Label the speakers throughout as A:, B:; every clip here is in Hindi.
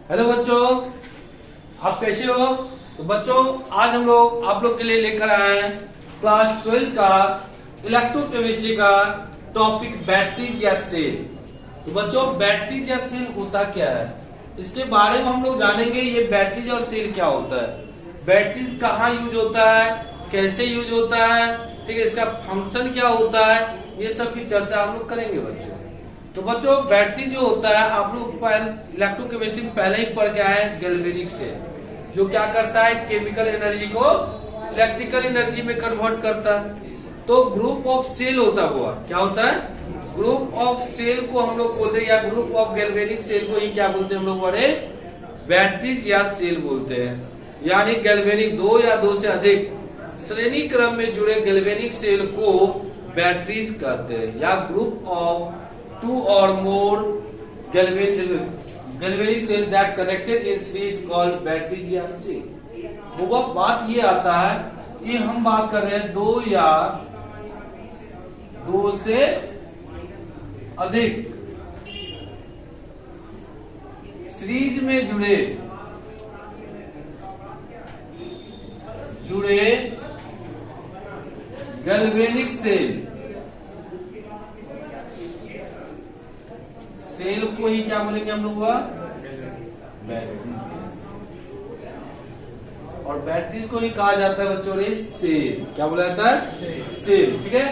A: हेलो बच्चों, आप कैसे हो? तो बच्चों, आज हम लोग आप लोग के लिए लेकर आए हैं क्लास 12 का इलेक्ट्रोकेमिस्ट्री का टॉपिक बैटरीज या सेल। तो बच्चों, बैटरीज या सेल होता क्या है, इसके बारे में हम लोग जानेंगे। ये बैटरीज और सेल क्या होता है, बैटरीज कहाँ यूज होता है, कैसे यूज होता है, ठीक है, इसका फंक्शन क्या होता है, ये सब की चर्चा हम लोग करेंगे बच्चों। तो बच्चों, बैटरी जो होता है, आप लोग इलेक्ट्रोकेमिस्ट्री में पहले ही पढ़ के आए हैं, गैल्वेनिक सेल जो क्या करता है, केमिकल एनर्जी को इलेक्ट्रिकल एनर्जी में कन्वर्ट करता है। तो ग्रुप ऑफ सेल होता हुआ क्या होता है, ग्रुप ऑफ सेल को हम लोग बोलते हैं, या ग्रुप ऑफ गैल्वेनिक सेल को ही क्या बोलते हैं हम लोग, बड़े बैटरीज या सेल बोलते हैं। यानी गैल्वेनिक दो या दो से अधिक श्रेणी क्रम में जुड़े गैल्वेनिक सेल को बैटरीज कहते हैं, या group of two or more galvanic cell that connected in series called batteries या cell। वो बात ये आता है कि हम बात कर रहे हैं दो या दो से अधिक सीरीज में जुड़े गैल्वेनिक सेल को ही क्या बोलेंगे हम लोग, बैटरीज। और बैटरीज को ही कहा जाता है बच्चों रे सेल। क्या बोला जाता है, सेल। ठीक है,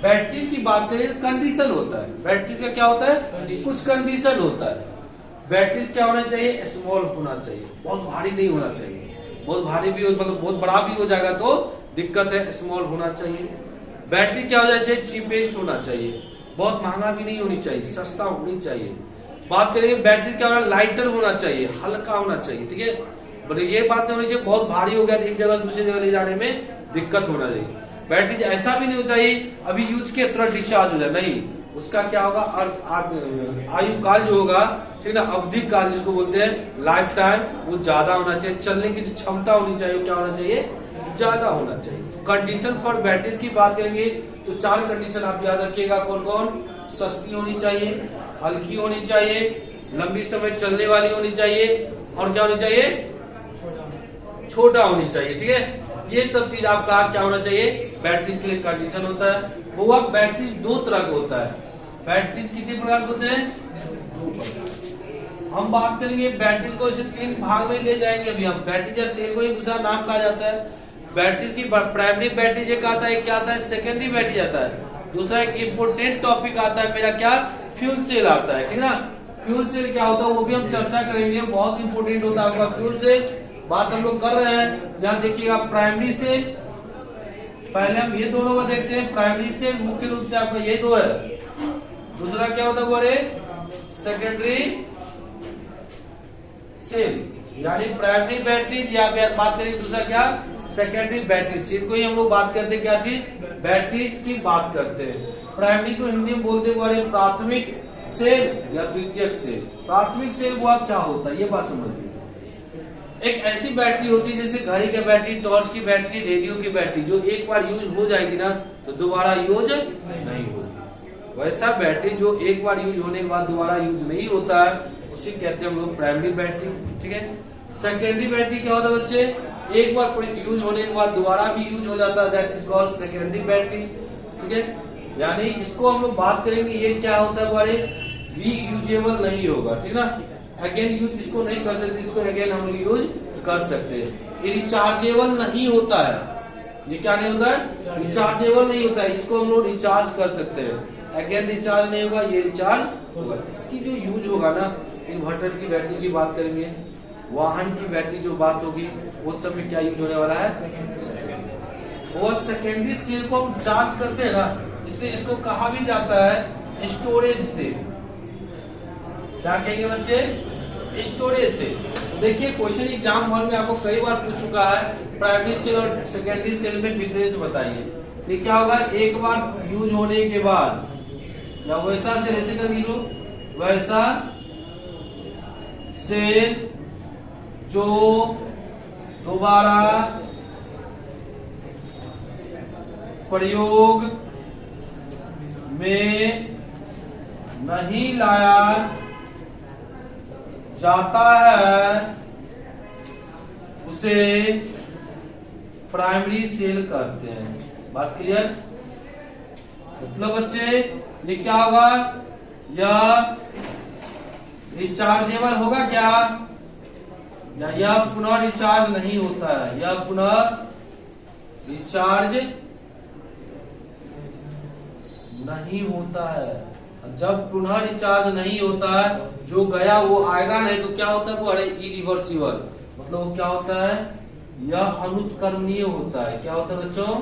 A: बैटरीज की बात करें, कंडीशन होता है बैटरीज का। क्या होता है, कुछ कंडीशन होता है। बैटरीज क्या होना चाहिए, स्मॉल होना चाहिए, बहुत भारी नहीं होना चाहिए। बहुत भारी भी हो, मतलब बहुत बड़ा भी हो जाएगा तो दिक्कत है, स्मॉल होना चाहिए। बैटरी क्या होना चाहिए, चीपेस्ट होना चाहिए, बहुत महंगा भी नहीं होनी चाहिए, सस्ता होनी चाहिए। बात करेंगे बैटरी क्या होना, लाइटर होना चाहिए, हल्का होना चाहिए। ठीक है, बट ये बात नहीं होनी चाहिए बहुत भारी हो गया तो एक जगह से दूसरी जगह ले जाने में दिक्कत होना चाहिए। बैटरी ऐसा भी नहीं होना चाहिए अभी यूज के तुरंत डिस्चार्ज हो जाए, नहीं। उसका क्या होगा, आयु काल जो होगा, ठीक है ना, अवधि काल जिसको बोलते हैं, लाइफ टाइम, वो ज्यादा होना चाहिए। चलने की जो क्षमता होनी चाहिए, क्या होना चाहिए, ज्यादा होना चाहिए। कंडीशन फॉर बैटरीज की बात करेंगे तो चार कंडीशन आप याद रखिएगा, कौन कौन, सस्ती होनी चाहिए, हल्की होनी चाहिए, लंबी समय चलने वाली होनी चाहिए, और क्या होनी चाहिए, छोटा होनी चाहिए। ठीक है, ये सब चीज आपका क्या होना चाहिए, बैटरीज के लिए कंडीशन होता है। वो आप बैटरीज दो तरह का होता है। बैटरीज कितने प्रकार के होते हैं, दो प्रकार। हम बात करेंगे बैटरी को इसे तीन भाग में ले जाएंगे। अभी हम बैटरी या सेल को एक दूसरा नाम कहा जाता है। बैटरीज की प्राइमरी बैटरी एक आता है, क्या आता है, सेकेंडरी बैटरी आता है। दूसरा एक इम्पोर्टेंट टॉपिक आता है मेरा, क्या, फ्यूल सेल आता है। ठीक ना, फ्यूल सेल क्या होता है वो भी हम चर्चा करेंगे, बहुत इंपोर्टेंट होता है आपका फ्यूल सेल। बात हम लोग कर रहे हैं, यहाँ देखिएगा प्राइमरी सेल, पहले हम ये दोनों को देखते हैं। प्राइमरी सेल मुख्य रूप से आपका ये दो है। दूसरा क्या होता है बोले, सेकेंडरी सेल, यानी प्राइमरी बैटरी, या बात करें दूसरा क्या, सेकेंडरी बैटरी सेल को ही हम लोग बात करते हैं, क्या चीज, बैटरीज की बात करते हैं। प्राइमरी को हिंदी में बोलते हुए प्राथमिक सेल या द्वितीयक सेल। प्राथमिक सेल वो क्या होता है, ये बात समझिए। एक ऐसी बैटरी होती है जैसे घड़ी की बैटरी, टॉर्च की बैटरी, रेडियो की बैटरी, जो एक बार यूज हो जाएगी ना तो दोबारा यूज नहीं होगी। वैसा बैटरी जो एक बार यूज होने के बाद दोबारा यूज नहीं होता है, उसे कहते हैं हम लोग प्राइमरी बैटरी। ठीक है, सेकेंडरी बैटरी क्या होता है बच्चे, एक बार यूज होने के बाद दोबारा भी यूज हो जाता है, that is called secondary battery. ठीक है, यानी इसको हम लोग बात करेंगे, ये क्या होता है बड़े, रीयूजेबल नहीं होगा। ठीक ना, अगेन यूज इसको नहीं कर सकते, इसको अगेन हम यूज कर सकते हैं। ये रिचार्जेबल नहीं होता है, ये क्या नहीं होता है, रिचार्जेबल नहीं होता है, इसको हम लोग रिचार्ज कर सकते हैं। अगेन रिचार्ज नहीं होगा, ये रिचार्ज होगा। इसकी जो यूज होगा ना, इन्वर्टर की बैटरी की बात करेंगे, वाहन की बैटरी जो बात होगी, वो सब में क्या यूज होने वाला है, और सेकेंडरी सेल को हम चार्ज करते हैं ना, इसलिए इसको कहा भी जाता है स्टोरेज सेल। क्या कहेंगे बच्चे, स्टोरेज सेल। देखिए, क्वेश्चन एग्जाम हॉल में आपको कई बार पूछ चुका है, प्राइमरी सेल और सेकेंडरी सेल में डिफरेंस बताइए। ये क्या होगा, एक बार यूज होने के बाद, या वैसा सेल ऐसे कर लो, वैसा सेल जो दोबारा प्रयोग में नहीं लाया जाता है उसे प्राइमरी सेल कहते हैं। बात क्लियर? मतलब बच्चे ये क्या होगा, यह रिचार्जेबल होगा क्या, या यह पुनः रिचार्ज नहीं होता है, यह पुनः रिचार्ज नहीं होता है। जब पुनः रिचार्ज नहीं होता है, जो गया वो आएगा नहीं, तो क्या होता है वो, अरे इरिवर्सिबल, मतलब वो क्या होता है, यह अनुत्क्रमणीय होता है। क्या होता है बच्चों,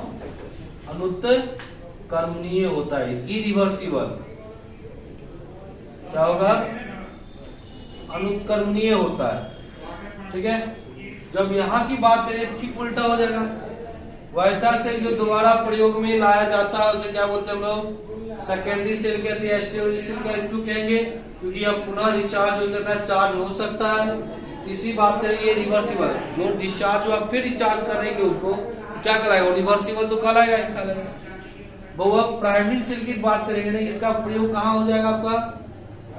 A: अनुत्क्रमणीय होता है, इरिवर्सिबल। क्या होगा, अनुत्क्रमणीय होता है। ठीक है, जब यहाँ की बात करें ठीक उल्टा हो जाएगा। वैसा सेल जो दोबारा प्रयोग में लाया जाता है उसे क्या बोलते हैं हम लोग, सेकेंडरी सेल कहते हैं। एस्टेब्लिश सेल क्यों कहेंगे, क्योंकि अब पुनः रिचार्ज हो सकता है, चार्ज हो सकता है। तीसरी बात करेंगे रिवर्सिबल, जो डिस्चार्ज हुआ फिर रिचार्ज करेंगे उसको क्या कहलाएगा, रिवर्सिबल तो कहलाएगा। बहु प्राइमरी सेल की बात करेंगे ना, इसका प्रयोग कहाँ हो जाएगा आपका,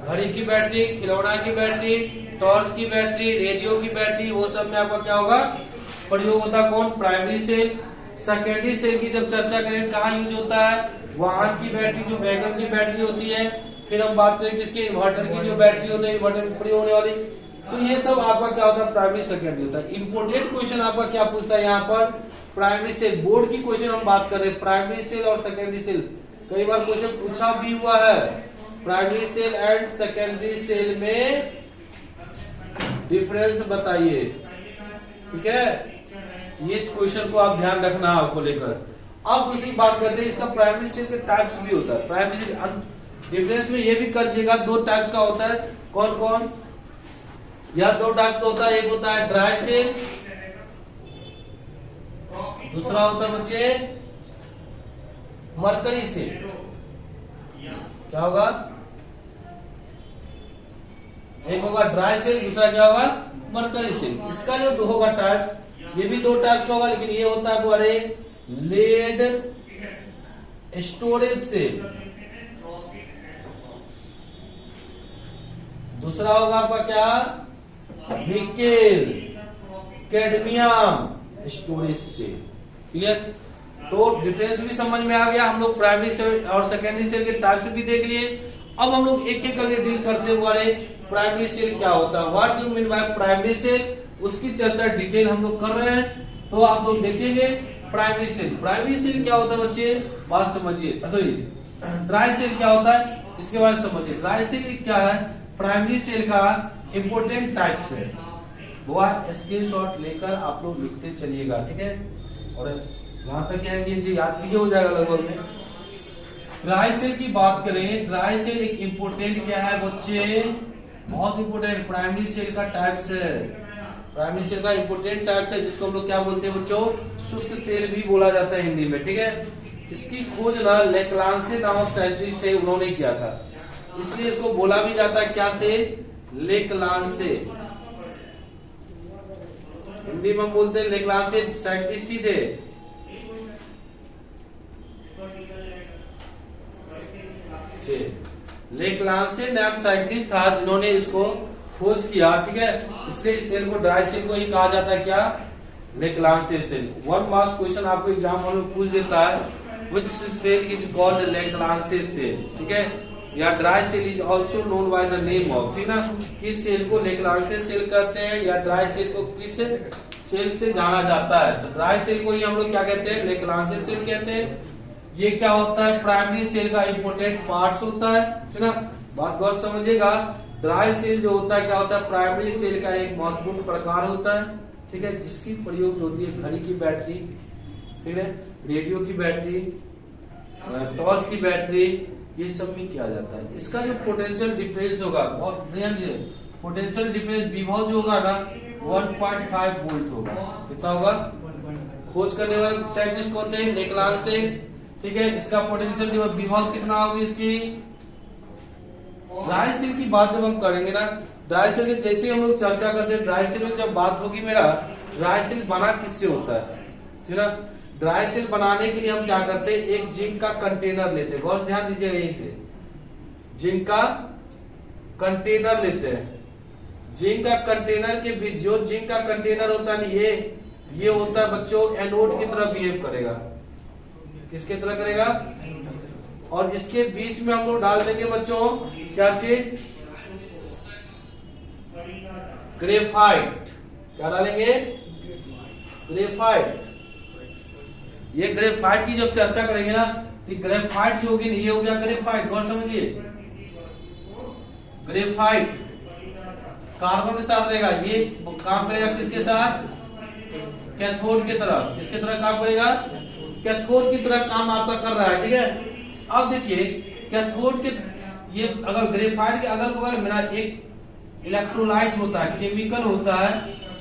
A: घड़ी की बैटरी, खिलौना की बैटरी, टॉर्च की बैटरी, रेडियो की बैटरी, वो सब में आपका क्या होगा प्रयोग होता है। कौन, प्राइमरी सेल। सेकेंडरी सेल की जब चर्चा करें कहाँ यूज होता है, वाहन की बैटरी, जो वैगन की बैटरी होती है। फिर हम बात करें किसकी, इन्वर्टर की जो बैटरी होती है, इन्वर्टर में प्रयोग होने वाली। तो ये सब आपका क्या होता है, प्राइमरी सेकेंडरी होता है। इंपोर्टेंट क्वेश्चन आपका क्या पूछता है यहाँ पर, प्राइमरी सेल। बोर्ड की क्वेश्चन हम बात कर रहे हैं, प्राइमरी सेल और सेकेंडरी सेल। कई बार क्वेश्चन पूछा भी हुआ है, primary cell and secondary cell में डिफरेंस बताइए। ठीक है, ये क्वेश्चन को आप ध्यान रखना आपको लेकर। अब दूसरी बात करते हैं, इसका प्राइमरी सेल के टाइप्स भी होता है। प्राइमरी सेल डिफरेंस में ये भी करिएगा, दो टाइप्स का होता है। कौन कौन, यह दो टाइप का होता है। एक होता है ड्राई सेल, दूसरा होता है बच्चे मरकरी सेल। क्या होगा, एक होगा ड्राई सेल, दूसरा क्या होगा मरकरी सेल। इसका जो दो होगा टाइप्स, ये भी दो टाइप्स का होगा, लेकिन ये होता है बड़े लेड स्टोरेज सेल। दूसरा होगा आपका क्या, nickel cadmium storage cell. Clear? तो डिफरेंस भी समझ में आ गया, हम लोग प्राइमरी सेल और सेकेंडरी सेल के टाइप्स भी देख लिए। अब हम लोग एक एक करके डील करते हुए प्राइमरी सेल क्या होता है, what you mean by primary cell, उसकी चर्चा डिटेल हम लोग कर रहे हैं। तो आप लोग देखेंगे प्राइमरी सेल। प्राइमरी सेल क्या होता है बच्चे, बात समझिए। सॉरी, ड्राई सेल क्या होता है इसके बारे में समझिए। ड्राई सेल क्या है, प्राइमरी सेल का इंपोर्टेंट टाइप्स है, वो स्क्रीनशॉट लेकर आप लोग लिखते चलिएगा। ठीक है, और वहां तक क्या है कि याद कीजिए, हो जाएगा लगभग में। ड्राई सेल की बात करें, ड्राई सेल एक इंपोर्टेंट क्या है बच्चे, बहुत इंपोर्टेंट प्राइमरी सेल का टाइप्स है। प्राइमरी सेल का इंपोर्टेंट टाइप्स है, जिसको हम लोग क्या बोलते हैं बच्चों, शुष्क सेल भी बोला जाता है हिंदी में। ठीक है, इसकी खोज ना लेक्लांसे नामक साइंटिस्ट थे, उन्होंने किया था, इसलिए इसको बोला भी जाता है क्या से, लेक्लांसे। हिंदी में बोलते हैं लेक्लांसे, साइंटिस्ट ही थे। लेक्लांसे नाम साइंटिस्ट था जिन्होंने इसको खोज किया। ठीक है, इसलिए इस सेल को, ड्राई सेल को ही कहा जाता है क्या, Leclanche cell. One marks question आपको एग्जाम हॉल में पूछ देता है, which cell is called Leclanche cell. ठीक है, या dry cell is also known by the name of, ठीक ना, किस सेल को लेक्लांसे सेल कहते हैं, या ड्राई सेल को किस सेल से जाना जाता है। तो ड्राई सेल को ही हम लोग क्या कहते हैं, लेक्लांसे सेल कहते हैं। ये क्या होता है, प्राइमरी सेल का इंपोर्टेंट पार्ट्स होता है। ठीक ना, बात गौर समझिएगा। ड्राई सेल जो होता है क्या होता है, प्राइमरी सेल का एक महत्वपूर्ण प्रकार होता है। ठीक है, जिसकी प्रयोग होती है घड़ी की बैटरी, ठीक है, रेडियो की बैटरी, टॉर्च की बैटरी, ये सब में किया जाता है। इसका जो पोटेंशियल डिफरेंस होगा, बहुत ध्यान दीजिए, पोटेंशियल डिफरेंस विभव जो होगा ना 1.5 वोल्ट होगा। कितना होगा, खोज करने वाले साइंटिस्ट कौन थे, लेक्लांसे। ठीक है, इसका पोटेंशियल जो विभव कितना होगी इसकी। ड्राई सेल की बात जब हम करेंगे ना, ड्राई सेल की जैसे हम लोग चर्चा करते हैं, ड्राई सेल में जब बात होगी मेरा, ड्राई सेल बना किससे होता है, ठीक है। ड्राई सेल बनाने के लिए हम क्या करते हैं, एक जिंक का कंटेनर लेते हैं, बहुत ध्यान दीजिएगा, यहीं से जिंक का कंटेनर लेते हैं। जिंक का कंटेनर के बीच, जो जिंक का कंटेनर होता है ये होता है बच्चों एनोड की तरह बिहेव करेगा। किसके तरह करेगा? और इसके बीच में हम लोग डाल देंगे बच्चों क्या चीज? ग्रेफाइट। क्या डालेंगे? ग्रेफाइट। ये ग्रेफाइट की जब चर्चा करेंगे ना, तो ग्रेफाइट जो होगी, ये हो गया ग्रेफाइट, गौर समझिए। ग्रेफाइट कार्बन के साथ रहेगा, ये काम करेगा किसके साथ? कैथोड की तरह। किसके तरह काम करेगा? कैथोड की तरह काम आपका कर रहा है, ठीक है। अब देखिए कैथोड के, ये अगर ग्रेफाइट के अगल बगल मेरा एक इलेक्ट्रोलाइट होता है, केमिकल होता है,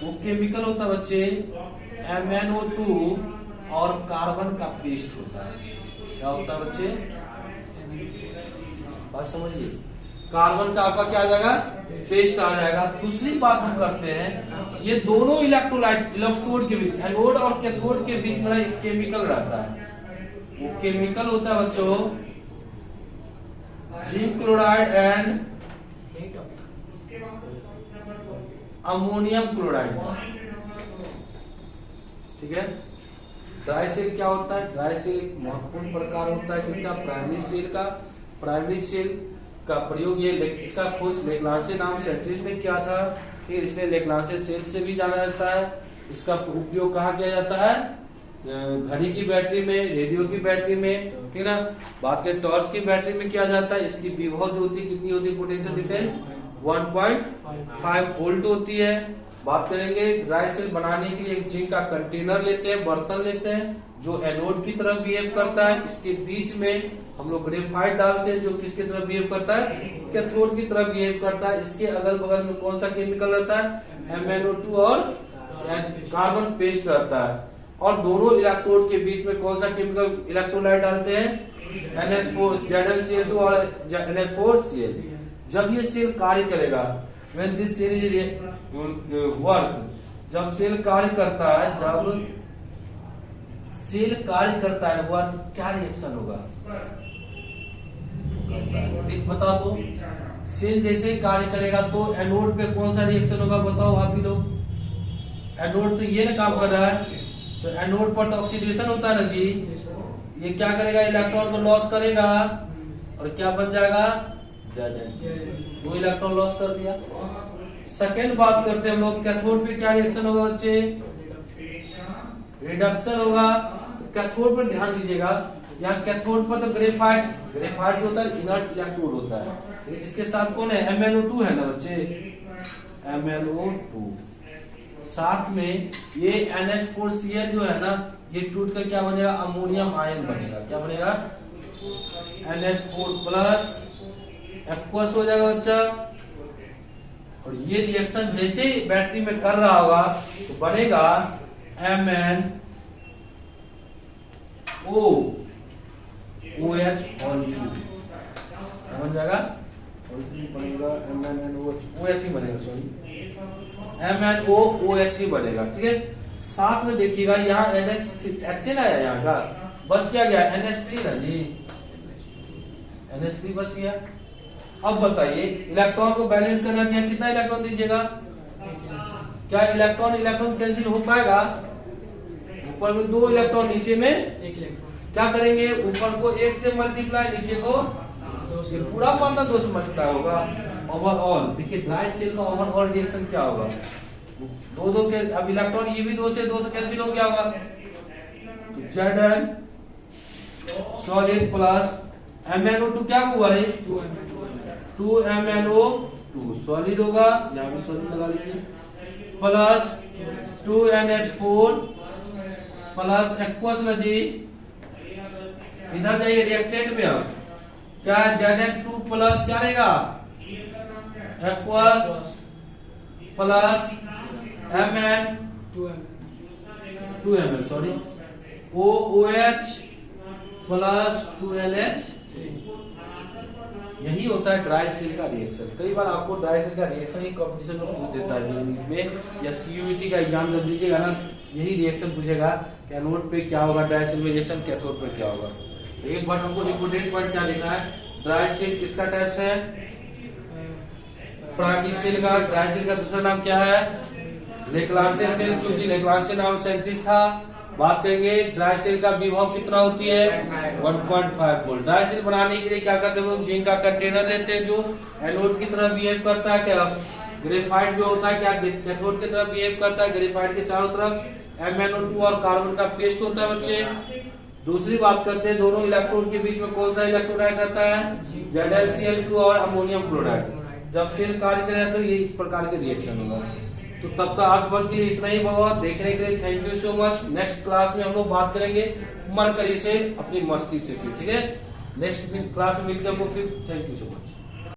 A: वो केमिकल होता है बच्चे MnO2 और कार्बन का पेस्ट होता है। क्या होता है बच्चे? बात समझिए, कार्बन का आपका क्या आ जाएगा? पेस्ट आ जाएगा। दूसरी बात हम करते हैं, ये दोनों इलेक्ट्रोलाइट इलेक्ट्रोड के बीच, एनोड और कैथोड के बीच में एक केमिकल रहता है। वो केमिकल होता है बच्चों zinc chloride and ammonium chloride, ठीक है। ड्राई सेल क्या होता है? ड्राई सेल एक महत्वपूर्ण प्रकार होता है किसका? प्राइमरी सेल का। प्राइमरी सेल का प्रयोग ये इसका खोज लेक्लांसे नाम साइंटिस्ट ने किया था, फिर इसलिए लेक्लांसे सेल से भी जाना जाता है। इसका उपयोग कहाँ किया जाता है? घड़ी की बैटरी में, रेडियो की बैटरी में, ठीक है ना। बात करें टॉर्च की बैटरी में किया जाता है। इसकी विभव जो होती है कितनी होती है? पोटेंशियल डिफरेंस 1.5 वोल्ट होती है। बात करेंगे ड्राई सेल बनाने के लिए एक जिंक का कंटेनर लेते हैं, बर्तन लेते हैं जो एनोड की तरह बिहेव करता है। इसके बीच में हम लोग ग्रेफाइट डालते हैं जो किसकी तरह बिहेव करता है? कैथोड की तरह बिहेव करता है। इसके अगल बगल में कौन सा केमिकल रहता है? MnO2 और कार्बन पेस्ट रहता है। और दोनों इलेक्ट्रोड के बीच में कौन सा केमिकल इलेक्ट्रोलाइट डालते हैं? NH4 ZnCl2 और NH4Cl। जब ये सेल कार्य करेगा, when this cell is work, जब सेल कार्य करता है, जब सेल कार्य करता है वो क्या रिएक्शन होगा? बताओ तो, सेल जैसे कार्य करेगा तो एनोड पे कौन सा रिएक्शन होगा? बताओ आप ही लोग। एनोड तो ये ना काम कर रहा है, तो एनोड पर तो ऑक्सीडेशन होता है ना जी। ये क्या करेगा? इलेक्ट्रॉन को लॉस करेगा और क्या बन जाएगा? दो इलेक्ट्रॉन लॉस कर दिया। सेकेंड बात करते हैं हम लोग, कैथोड पे क्या रिएक्शन होगा बच्चे? रिडक्शन होगा। कैथोड पर ध्यान दीजिएगा, यहाँ कैथोड पर तो ग्रेफाइट जो होता है इनर्ट इलेक्ट्रोड होता है। इसके साथ कौन है? MnO2 है ना बच्चे, MnO2। साथ में ये NH4Cl जो है ना, ये टूट कर क्या बनेगा? अमोनियम आयन बनेगा। क्या बनेगा? NH4 प्लस एक्वस हो जाएगा बच्चा। और ये रिएक्शन जैसे ही बैटरी में कर रहा होगा तो बनेगा MnO OH और बन जाएगा, बनेगा MnOH ही बनेगा, सॉरी MnOOH ही बनेगा, ठीक है। साथ में देखिएगा यहाँ HN आया, यहाँ का बच क्या गया? NH3 ना जी, NH3 बच गया। अब बताइए इलेक्ट्रॉन को बैलेंस करना है, कितना इलेक्ट्रॉन दीजिएगा? क्या इलेक्ट्रॉन कैंसिल हो पाएगा? ऊपर में 2 इलेक्ट्रॉन, नीचे में 1 इलेक्ट्रॉन। क्या करेंगे? ऊपर को 1 से मल्टीप्लाई, नीचे को पूरा पढ़ना 2 से मल्टीप्लाई होगा। ओवरऑल देखिए ड्राई सेल का ओवरऑल रिएक्शन क्या होगा? 2 के, अब इलेक्ट्रॉन ये भी 2 से कैंसिल हो गया होगा। Zn सॉलिड प्लस MnO2 क्या हुआ रे? 2 MnO2 सॉलिड होगा, यहाँ भी सॉलिड लगा लीजिए, प्लस 2 NH4 प्लस एक्वस ना जी। इधर जाइए रिएक्टेंट में, अब क्या Zn2 प्लस क्या रहेगा? Aqueous plus Mn2Ml sorry OOH plus 2NH। यही होता है ड्राई सेल का रिएक्शन। कई बार आपको ड्राई सेल का रिएक्शन ही कंपटीशन में पूछ देता है में, या CUET का एग्जाम जब लीजिएगा ना, यही रिएक्शन पूछेगा कि एनोड पे क्या होगा ड्राई सेल में रिएक्शन, कैथोड पे क्या होगा। एक बार हमको इम्पोर्टेंट पॉइंट क्या लिखना है? ड्राई सेल किसका टाइप्स है? प्राकृतिक सेल का, ड्राई सेल का दूसरा नाम क्या है? लेक्लांसे सेल, क्योंकि लेक्लांसे नाम साइंटिस्ट था। बात करेंगे ड्राई सेल का विभव कितना होती है? 1.5 वोल्ट। ड्राई सेल बनाने के लिए क्या करते हैं लोग? जिंक का कंटेनर लेते हैं जो एनोड की तरह बिहेव करता है। क्या ग्रेफाइट जो होता है क्या कैथोड की तरह बिहेव करता है? ग्रेफाइट के चारों तरफ MnO2 और कार्बन का पेस्ट होता है बच्चे। दूसरी बात करते हैं दोनों इलेक्ट्रोड के बीच में कौन सा इलेक्ट्रोलाइट रहता है? ZnCl2 और अमोनियम क्लोराइड। जब सेल कार्य करेगा तो ये इस प्रकार के रिएक्शन होगा। तो तब तक आज भर के लिए इतना ही बाबा। देखने के लिए thank you so much. Next class में हम लोग बात करेंगे मरकरी से, अपनी मस्ती से फिर, ठीक है? नेक्स्ट क्लास में मिलते हैं हमको फिर। Thank you so much.